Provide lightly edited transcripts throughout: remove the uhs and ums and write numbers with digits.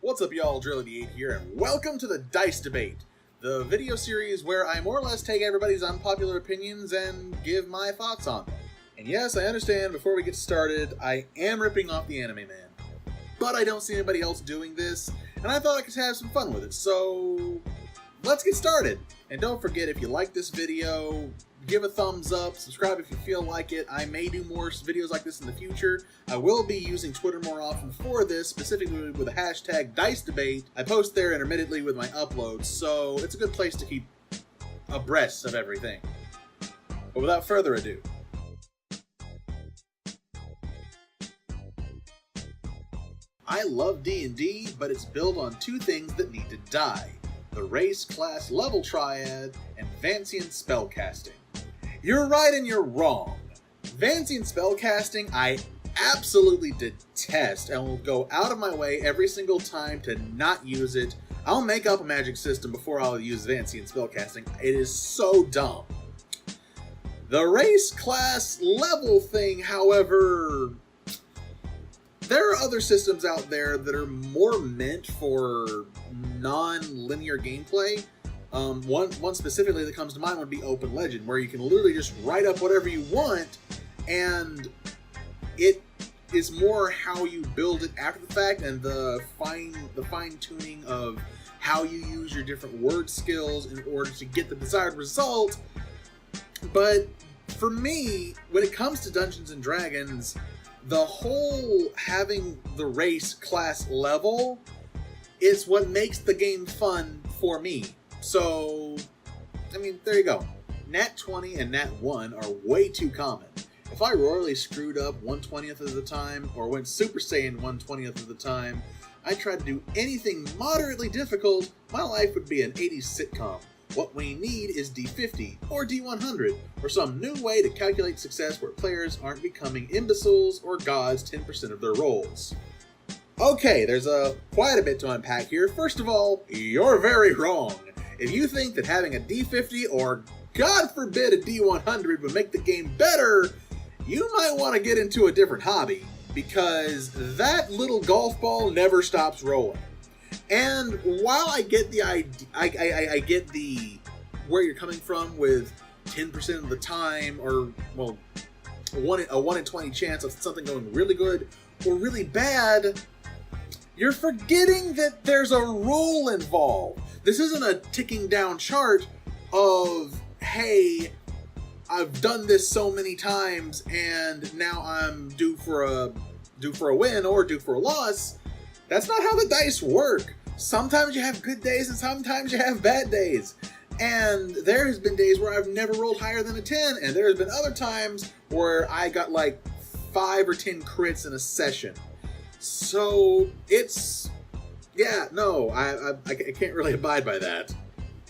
What's up, y'all? Drill88 here, and welcome to the Dice Debate, the video series where I more or less take everybody's unpopular opinions and give my thoughts on them. And yes, I understand, before we get started, I am ripping off the Anime Man. But I don't see anybody else doing this, and I thought I could have some fun with it, so let's get started! And don't forget, if you like this video, give a thumbs up, subscribe if you feel like it. I may do more videos like this in the future. I will be using Twitter more often for this, specifically with the hashtag Dice Debate. I post there intermittently with my uploads, so it's a good place to keep abreast of everything. But without further ado, I love D&D, but it's built on two things that need to die: the race, class, level triad, and Vancian spellcasting. You're right and you're wrong. Vancian spellcasting I absolutely detest and will go out of my way every single time to not use it. I'll make up a magic system before I'll use Vancian spellcasting. It is so dumb. The race, class, level thing, however, there are other systems out there that are more meant for non-linear gameplay. One specifically that comes to mind would be Open Legend, where you can literally just write up whatever you want, and it is more how you build it after the fact, and the fine-tuning of how you use your different word skills in order to get the desired result. But for me, when it comes to Dungeons & Dragons, the whole having the race, class, level is what makes the game fun for me. So, I mean, there you go. Nat 20 and Nat 1 are way too common. If I royally screwed up 1/20th of the time, or went Super Saiyan 1/20th of the time, I tried to do anything moderately difficult, my life would be an 80s sitcom. What we need is D50, or D100, or some new way to calculate success where players aren't becoming imbeciles or gods 10% of their rolls. Okay, there's quite a bit to unpack here. First of all, you're very wrong. If you think that having a D50 or, God forbid, a D100 would make the game better, you might want to get into a different hobby, because that little golf ball never stops rolling. And while I get the idea, I get the where you're coming from with 10% of the time, or well, a 1 in 20 chance of something going really good or really bad, you're forgetting that there's a roll involved. This isn't a ticking down chart of, hey, I've done this so many times and now I'm due for a win or due for a loss. That's not how the dice work. Sometimes you have good days and sometimes you have bad days. And there has been days where I've never rolled higher than a 10, and there has been other times where I got like 5 or 10 crits in a session. So it's, yeah, no, I can't really abide by that.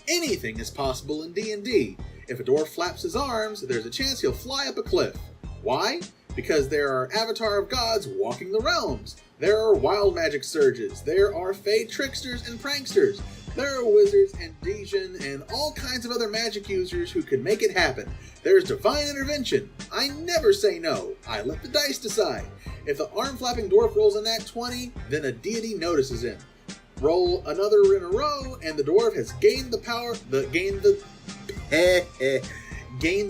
Anything is possible in D&D. If a dwarf flaps his arms, there's a chance he'll fly up a cliff. Why? Because there are avatar of gods walking the realms. There are wild magic surges. There are fey tricksters and pranksters. There are wizards and Dejin and all kinds of other magic users who can make it happen. There's divine intervention. I never say no. I let the dice decide. If the arm-flapping dwarf rolls a nat 20, then a deity notices him. Roll another in a row, and the dwarf has gained the power, gained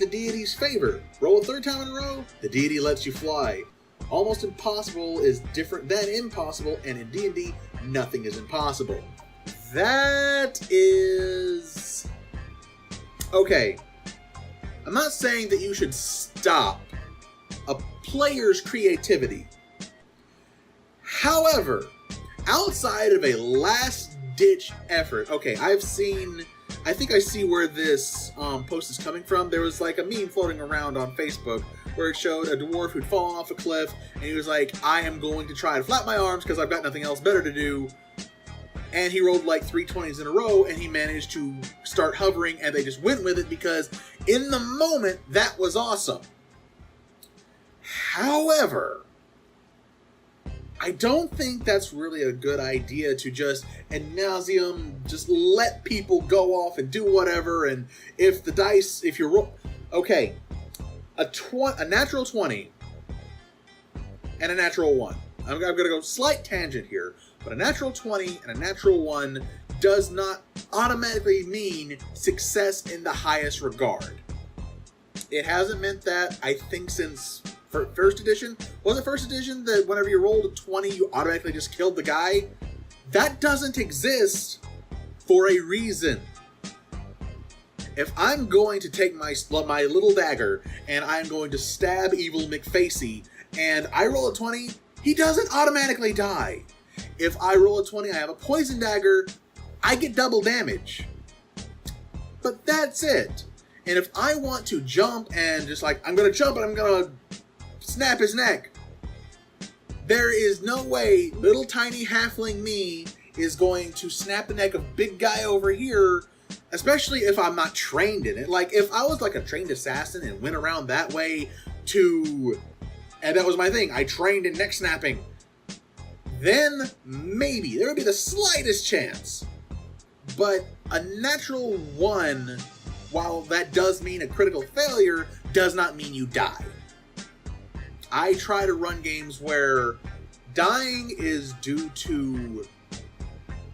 the deity's favor. Roll a third time in a row, the deity lets you fly. Almost impossible is different than impossible, and in D&D, nothing is impossible. That is... okay. I'm not saying that you should stop a player's creativity. However, outside of a last-ditch effort, okay, I think I see where this post is coming from. There was like a meme floating around on Facebook where it showed a dwarf who'd fallen off a cliff, and he was like, I am going to try to flap my arms because I've got nothing else better to do. And he rolled like 3 20s in a row, and he managed to start hovering, and they just went with it because in the moment, that was awesome. However, I don't think that's really a good idea to just ad nauseum, just let people go off and do whatever, and if you roll, okay, a natural 20 and a natural 1. I'm going to go slight tangent here, But a natural 20 and a natural 1 does not automatically mean success in the highest regard. It hasn't meant that, I think, since first edition. Was it first edition that whenever you rolled a 20, you automatically just killed the guy? That doesn't exist for a reason. If I'm going to take my little dagger and I'm going to stab Evil McFacey and I roll a 20, he doesn't automatically die. If I roll a 20, I have a poison dagger, I get double damage. But that's it. And if I want to jump and just like, I'm going to jump and I'm going to snap his neck, there is no way little tiny halfling me is going to snap the neck of big guy over here, especially if I'm not trained in it. Like, if I was like a trained assassin and went around that way and that was my thing, I trained in neck snapping, then maybe there would be the slightest chance. But a natural 1, while that does mean a critical failure, does not mean you die. I try to run games where dying is due to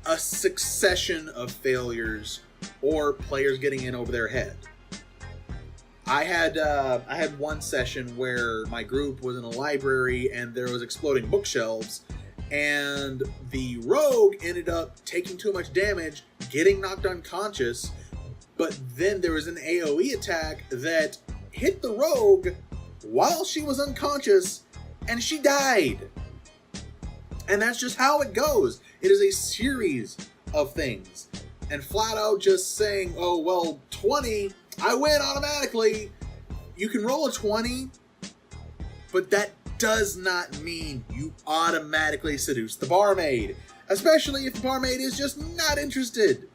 a succession of failures or players getting in over their head. I had one session where my group was in a library and there was exploding bookshelves, and the rogue ended up taking too much damage, getting knocked unconscious, but then there was an AoE attack that hit the rogue while she was unconscious, and she died. And that's just how it goes. It is a series of things. And flat out just saying, oh, well, 20, I win automatically. You can roll a 20, but that does not mean you automatically seduce the barmaid. Especially if the barmaid is just not interested.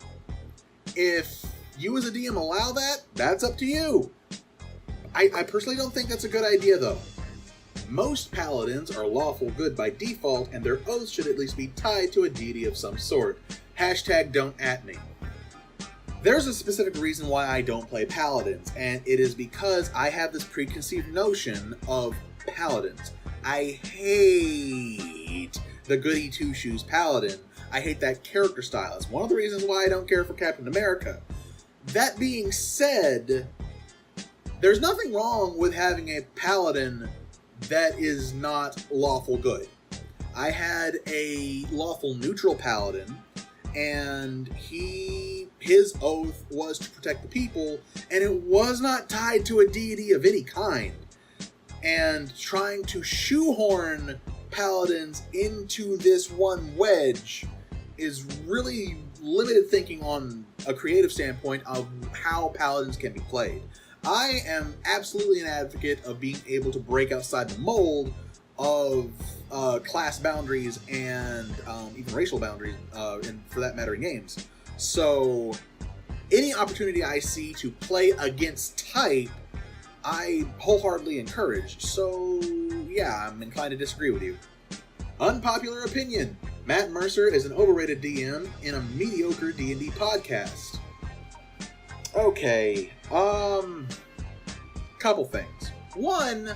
If you as a DM allow that, that's up to you. I personally don't think that's a good idea, though. Most paladins are lawful good by default, and their oaths should at least be tied to a deity of some sort. Hashtag don't at me. There's a specific reason why I don't play paladins, and it is because I have this preconceived notion of paladins. I hate the goody two-shoes paladin. I hate that character style. It's one of the reasons why I don't care for Captain America. That being said, there's nothing wrong with having a paladin that is not lawful good. I had a lawful neutral paladin, and his oath was to protect the people, and it was not tied to a deity of any kind. And trying to shoehorn paladins into this one wedge is really limited thinking on a creative standpoint of how paladins can be played. I am absolutely an advocate of being able to break outside the mold of class boundaries and even racial boundaries, and for that matter in games. So any opportunity I see to play against type, I wholeheartedly encourage. So yeah, I'm inclined to disagree with you. Unpopular opinion: Matt Mercer is an overrated DM in a mediocre D&D podcast. Okay, couple things. One,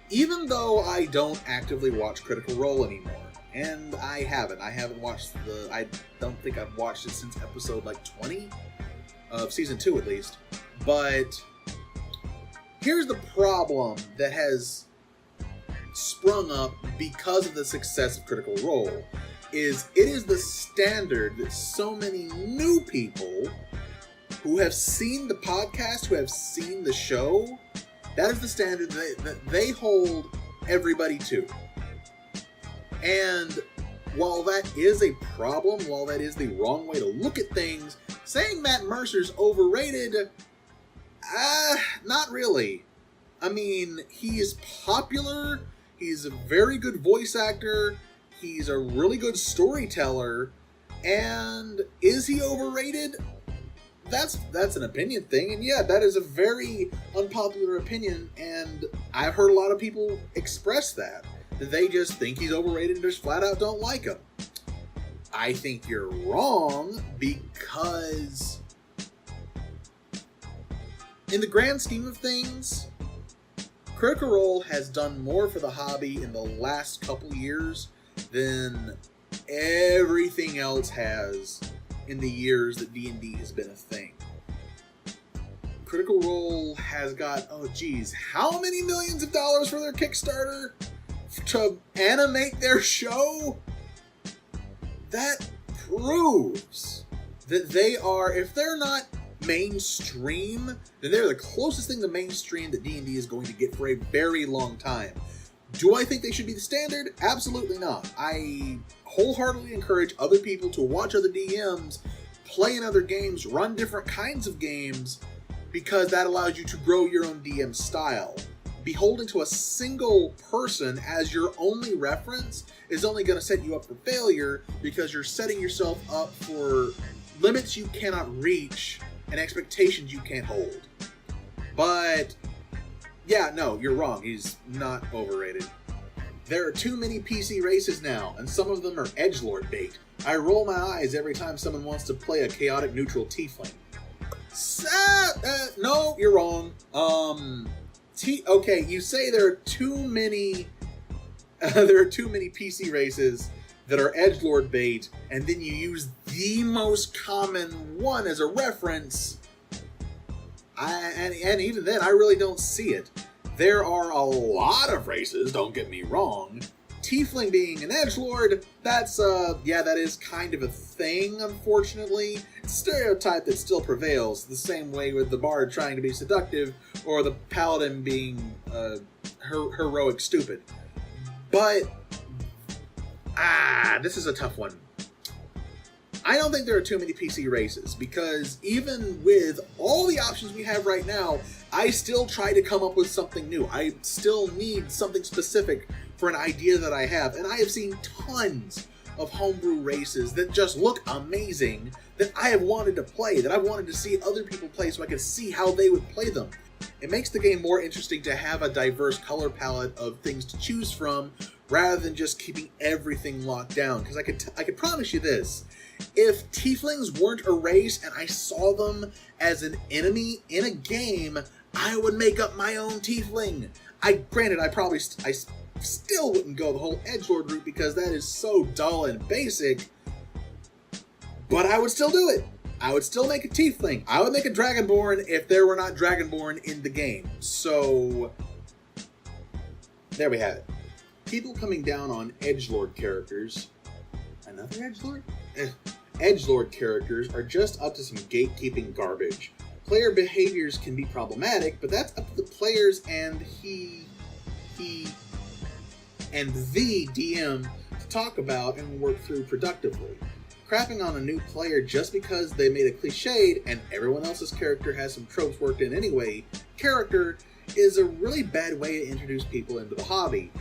even though I don't actively watch Critical Role anymore, and I haven't watched I don't think I've watched it since episode like 20 of season 2 at least, but here's the problem that has sprung up because of the success of Critical Role, is it is the standard that so many new people who have seen the podcast, who have seen the show, that is the standard that they hold everybody to. And while that is a problem, while that is the wrong way to look at things, saying Matt Mercer's overrated, not really. I mean, he is popular, he's a very good voice actor, he's a really good storyteller, and is he overrated? That's an opinion thing, and yeah, that is a very unpopular opinion, and I've heard a lot of people express that they just think he's overrated and just flat out don't like him. I think you're wrong, because in the grand scheme of things, Critical Role has done more for the hobby in the last couple years than everything else has in the years that D&D has been a thing. Critical Role has got, oh geez, how many millions of dollars for their Kickstarter to animate their show? That proves that they are, if they're not mainstream, then they're the closest thing to mainstream that D&D is going to get for a very long time. Do I think they should be the standard? Absolutely not. I wholeheartedly encourage other people to watch other DMs, play in other games, run different kinds of games, because that allows you to grow your own DM style. Beholden to a single person as your only reference is only going to set you up for failure, because you're setting yourself up for limits you cannot reach and expectations you can't hold. But yeah, no, you're wrong. He's not overrated. There are too many PC races now, and some of them are edgelord bait. I roll my eyes every time someone wants to play a chaotic neutral tiefling. No, you're wrong. Okay, you say there are too many PC races that are edgelord bait, and then you use the most common one as a reference. And even then, I really don't see it. There are a lot of races, don't get me wrong. Tiefling being an edgelord, that is kind of a thing, unfortunately. It's a stereotype that still prevails, the same way with the bard trying to be seductive, or the paladin being heroic stupid. But, this is a tough one. I don't think there are too many PC races, because even with all the options we have right now, I still try to come up with something new. I still need something specific for an idea that I have, and I have seen tons of homebrew races that just look amazing, that I have wanted to play, that I've wanted to see other people play so I could see how they would play them. It makes the game more interesting to have a diverse color palette of things to choose from, rather than just keeping everything locked down. Because I could promise you this: if tieflings weren't a race and I saw them as an enemy in a game, I would make up my own tiefling. Granted, I still wouldn't go the whole edgelord route, because that is so dull and basic, but I would still do it. I would still make a tiefling. I would make a dragonborn if there were not dragonborn in the game. So there we have it. People coming down on edgelord characters. Another edgelord? Edgelord characters are just up to some gatekeeping garbage. Player behaviors can be problematic, but that's up to the players and the DM to talk about and work through productively. Crapping on a new player just because they made a cliched and everyone else's character has some tropes worked in anyway character is a really bad way to introduce people into the hobby.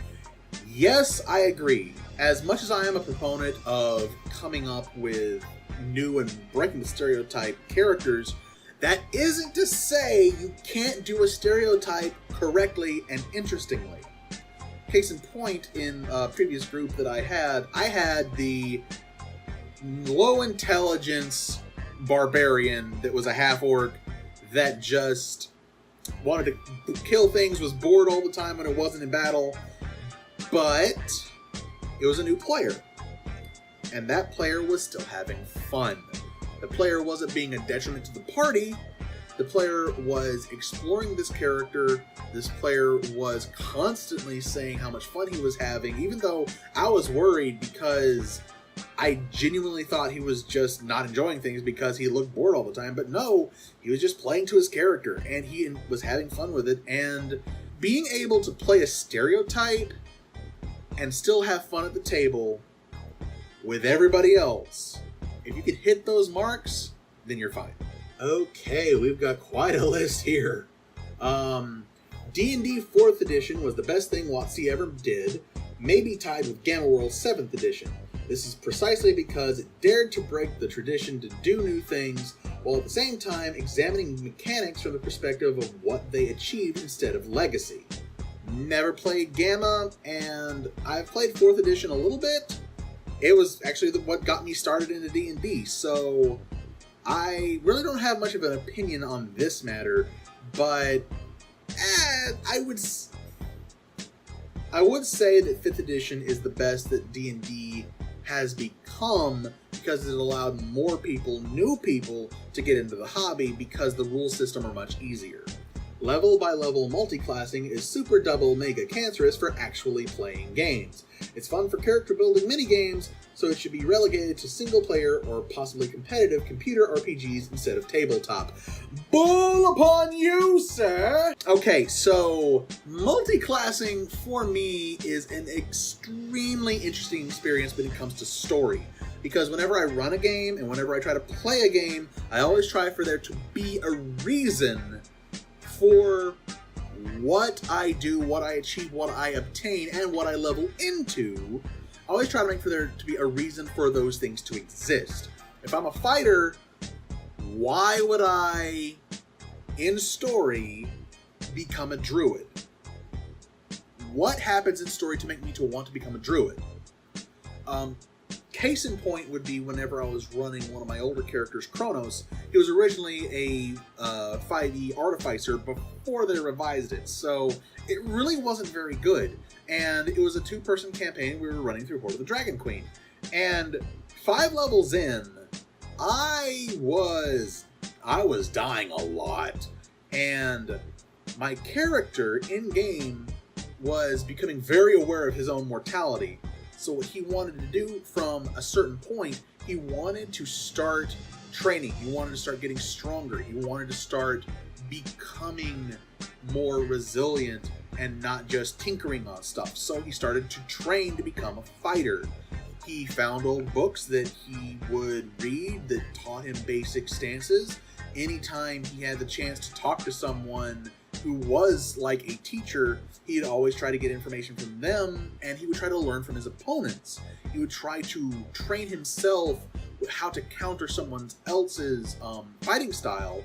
Yes, I agree. As much as I am a proponent of coming up with new and breaking the stereotype characters, that isn't to say you can't do a stereotype correctly and interestingly. Case in point, in a previous group that I had the low intelligence barbarian that was a half-orc that just wanted to kill things, was bored all the time when it wasn't in battle, but it was a new player. And that player was still having fun. The player wasn't being a detriment to the party. The player was exploring this character. This player was constantly saying how much fun he was having, even though I was worried because I genuinely thought he was just not enjoying things because he looked bored all the time. But no, he was just playing to his character, and he was having fun with it. And being able to play a stereotype and still have fun at the table with everybody else, if you can hit those marks, then you're fine. Okay, we've got quite a list here. D&D 4th edition was the best thing WotC ever did, maybe tied with Gamma World 7th edition. This is precisely because it dared to break the tradition to do new things, while at the same time examining mechanics from the perspective of what they achieved instead of legacy. Never played Gamma, and I've played 4th edition a little bit. It was actually what got me started into D&D, so I really don't have much of an opinion on this matter, but I would say that 5th edition is the best that D&D has become because it allowed more people, new people, to get into the hobby because the rule system are much easier. Level by level multi-classing is super double mega cancerous for actually playing games. It's fun for character building mini-games, so it should be relegated to single player or possibly competitive computer RPGs instead of tabletop. Bull upon you, sir! Okay, so multi-classing for me is an extremely interesting experience when it comes to story. Because whenever I run a game and whenever I try to play a game, I always try for there to be a reason for what I do, what I achieve, what I obtain, and what I level into. I always try to make for there to be a reason for those things to exist. If I'm a fighter, why would I, in story, become a druid? What happens in story to make me to want to become a druid? Case in point would be whenever I was running one of my older characters, Kronos. He was originally a 5e artificer before they revised it, so it really wasn't very good. And it was a 2-person campaign we were running through Horde of the Dragon Queen. And 5 levels in, I was dying a lot. And my character in-game was becoming very aware of his own mortality. So what he wanted to do from a certain point, he wanted to start training. He wanted to start getting stronger. He wanted to start becoming more resilient and not just tinkering on stuff. So he started to train to become a fighter. He found old books that he would read that taught him basic stances. Anytime he had the chance to talk to someone who was like a teacher, he'd always try to get information from them, and he would try to learn from his opponents. He would try to train himself with how to counter someone else's fighting style,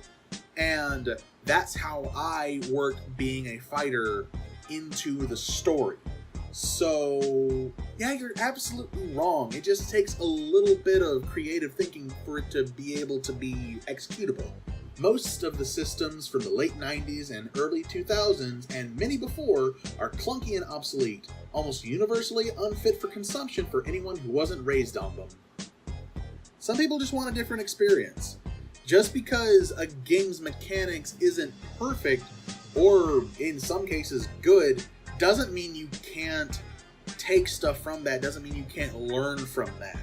and that's how I worked being a fighter into the story. So, yeah, you're absolutely wrong. It just takes a little bit of creative thinking for it to be able to be executable. Most of the systems from the late 90s and early 2000s, and many before, are clunky and obsolete, almost universally unfit for consumption for anyone who wasn't raised on them. Some people just want a different experience. Just because a game's mechanics isn't perfect, or in some cases good, doesn't mean you can't take stuff from that, doesn't mean you can't learn from that.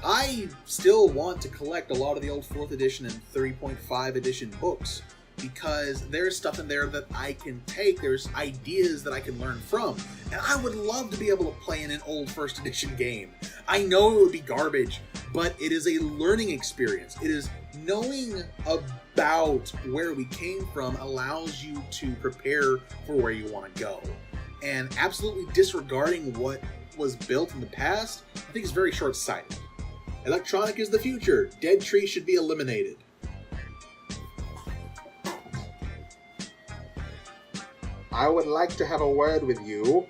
I still want to collect a lot of the old 4th edition and 3.5 edition books because there's stuff in there that I can take, there's ideas that I can learn from, and I would love to be able to play in an old 1st edition game. I know it would be garbage, but it is a learning experience. It is knowing about where we came from allows you to prepare for where you want to go. And absolutely disregarding what was built in the past, I think is very short-sighted. Electronic is the future. Dead trees should be eliminated. I would like to have a word with you.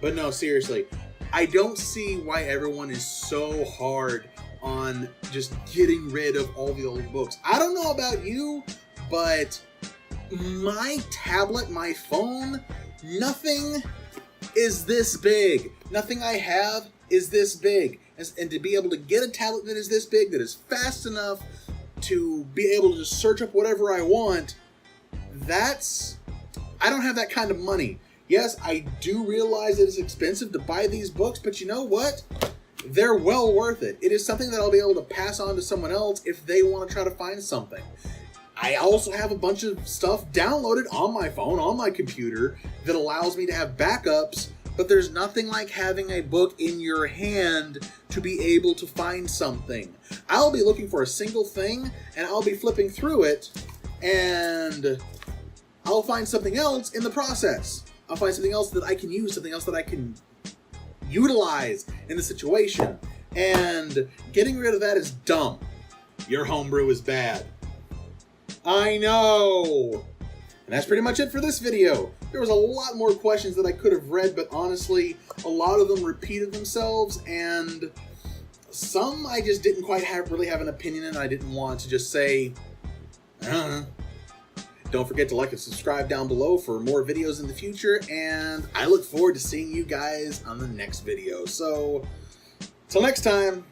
But no, seriously, I don't see why everyone is so hard on just getting rid of all the old books. I don't know about you, but my tablet, my phone, nothing is this big. Nothing I have is this big. And to be able to get a tablet that is this big, that is fast enough to be able to just search up whatever I want, I don't have that kind of money. Yes, I do realize that it's expensive to buy these books, but you know what? They're well worth it. It is something that I'll be able to pass on to someone else if they want to try to find something. I also have a bunch of stuff downloaded on my phone, on my computer, that allows me to have backups, but there's nothing like having a book in your hand to be able to find something. I'll be looking for a single thing, and I'll be flipping through it, and I'll find something else in the process. I'll find something else that I can use, something else that I can utilize in the situation. And getting rid of that is dumb. Your homebrew is bad. I know! And that's pretty much it for this video. There was a lot more questions that I could have read, but honestly, a lot of them repeated themselves, and some I just didn't quite really have an opinion in. I didn't want to just say, I don't know. Don't forget to like and subscribe down below for more videos in the future, and I look forward to seeing you guys on the next video. So, Till next time,